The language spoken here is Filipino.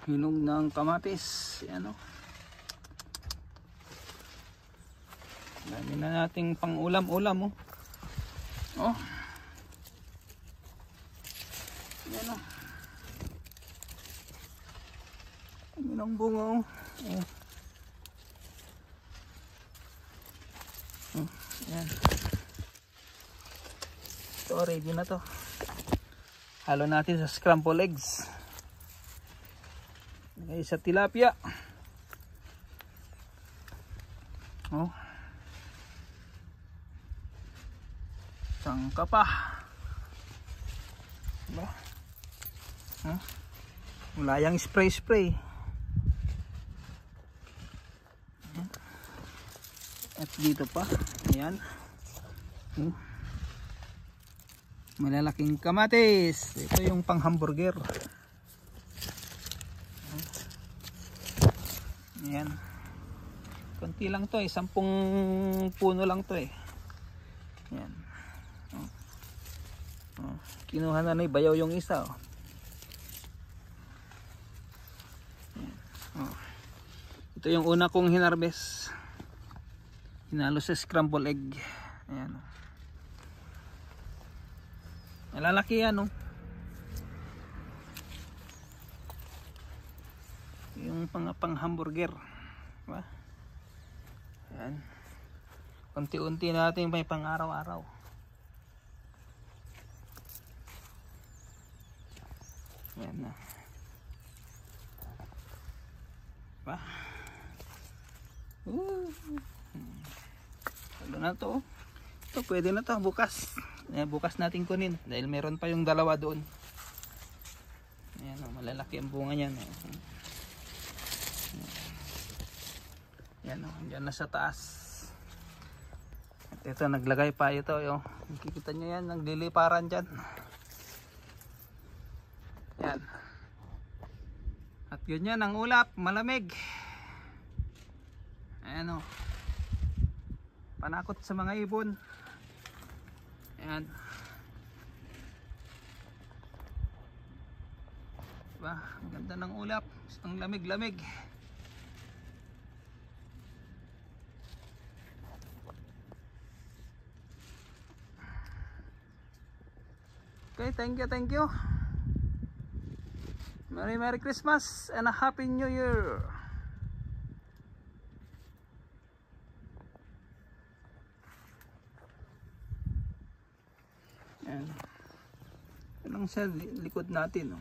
hinog ng kamatis. Yan o. Dami na nating pang ulam-ulam o. Oh. Yan o. Dami ng bunga o. Oh. Yan. Ito, ready na to. Halo natin sa scrambled eggs. Lagay sa tilapia. Oh. Sangka pa. Diba? Huh? Wala yang spray. At dito pa. Ayan. Malalaking kamatis. Ito yung pang hamburger. Ayan. Konti lang to eh. 10 puno lang to eh. Ayan. Kinuha na ni bayaw yung isa. Ito yung una kong hinarvest. Hinalo sa scrambled egg. Ayan. Malalaki yan oh. Yung pang hamburger. Diba? Ayan. Unti-unti natin may pang araw-araw. Ayan na. Diba? Ano na to? Ito pwede na to bukas. Bukas natin kunin dahil meron pa yung dalawa doon. Ayan o, malalaki ang bunga niyan. Ayan o, dyan na sa taas. At ito naglagay pa ito. Nakikita nyo yan, nagliliparan dyan. Ayan. At ganyan ang ulap, malamig. Ayan o. Panakot sa mga ibon. Ayan. Diba? Ang ganda ng ulap. Ang lamig-lamig. Okay, thank you. Merry Christmas and a Happy New Year. Ayan. Yan ang sa likod natin.